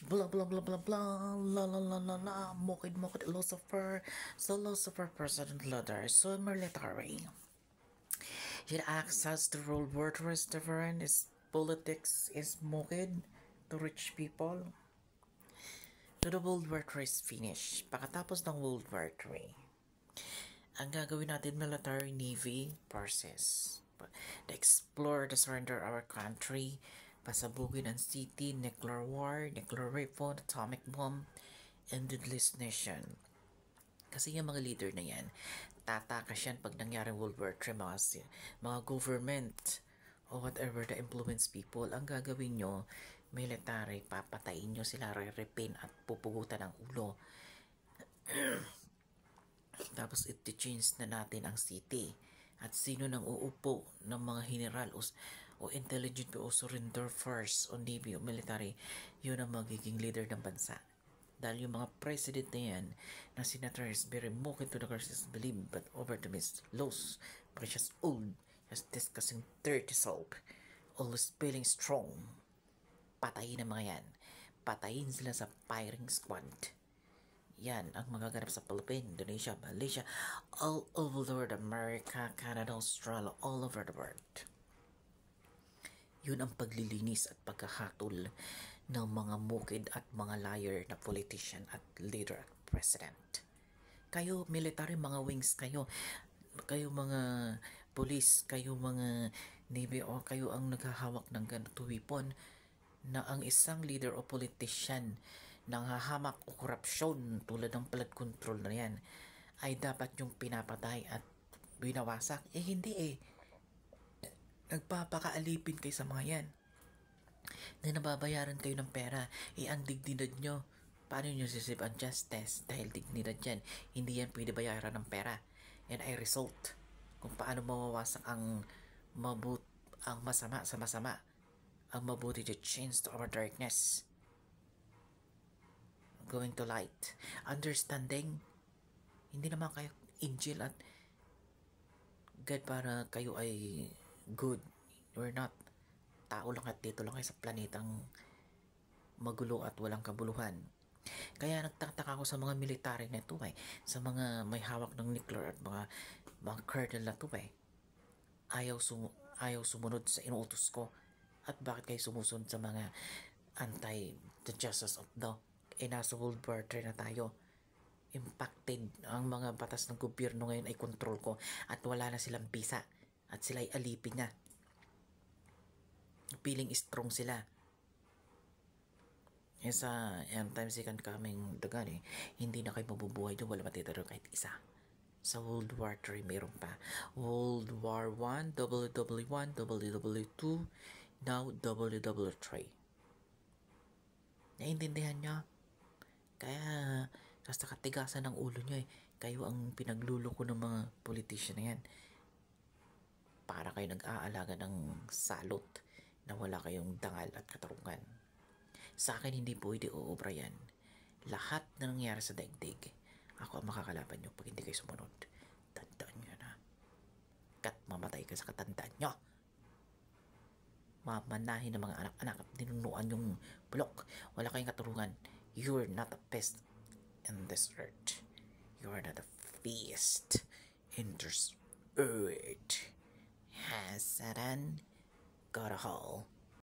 Blah blah blah blah blah la la la la la mokid mokid Lucifer so Lucifer President Leader so military yet access to world war is different is politics is mokid to rich people to the World War III is finished. Pagkatapos ng World War III, ang gagawin natin military navy forces. To explore, to surrender our country, pasabugin ang city, nuclear war, nuclear weapon, atomic bomb, endless nation. Kasi yung mga leader na yan, tatakas yan pag nangyari World War III, mga government o whatever the influence people, ang gagawin nyo, military, papatayin nyo sila, re-repin at pupugutan ng ulo. Tapos iti-change na natin ang city. At sino nang uupo ng mga general o intelligent o surrender force o navy o military, yun ang magiging leader ng bansa. Dahil yung mga president na yan, na senator is very mocked to the curses believe, but over the midst lows, precious old, just discussing dirty soap, always feeling strong. Patayin ang mga yan. Patayin sila sa firing squad. Yan ang magaganap sa Philippines, Indonesia, Malaysia, all over the world, America, Canada, Australia, all over the world. Yun ang paglilinis at pagkahatol ng mga mukid at mga liar na politician at leader at president. Kayo, military, mga wings kayo. Kayo mga police, kayo mga navy, o kayo ang naghahawak ng ganito weapon na ang isang leader o politician nanghahamak o korupsyon tulad ng flood control na yan ay dapat yung pinapatay at binawasak. Hindi nagpapakaalipin kayo sa mga yan na nababayaran kayo ng pera. Ang dignidad nyo, paano nyo sisip ang justice dahil dignidad yan, hindi yan pwede bayaran ng pera. And ay result kung paano mawawasak ang masama sa masama, ang mabuti to change to our darkness going to light. Understanding, hindi naman kayo angel at God para kayo ay good. You're not. Tao lang at dito lang kayo sa planetang magulo at walang kabuluhan. Kaya nagtataka ako sa mga military na ito sa mga may hawak ng nuclear at mga colonel na ito ayaw sumunod sa inuutos ko. At bakit kayo sumusunod sa mga the justice of the nasa World War III na tayo. Impacted ang mga batas ng gobyerno ngayon ay control ko at wala na silang bisa at sila ay alipin na. Feeling strong sila. Sa end time second coming dagan hindi na kayo mabubuhay doon, wala matitira kahit isa. Sa World War III mayroon pa. World War I, WW1, WW2, now WW3. Naiintindihan nyo? Kaya basta katigasan ng ulo nyo kayo ang pinagluloko ng mga politician na yan. Para kayo nag-aalaga ng salot na wala kayong dangal at katarungan. Sa akin hindi pwede uobra yan. Lahat na nangyari sa daigdig, ako ang makakalaban nyo pag hindi kayo sumunod. Tandaan nyo na. Kat mamatay ka sa katandaan nyo. Mamanahin ng mga anak-anak at ninunuan yung bulok. Wala kayong katarungan. You're not a pest in this earth. You're not a feast in this earth. Hasaran got a hole.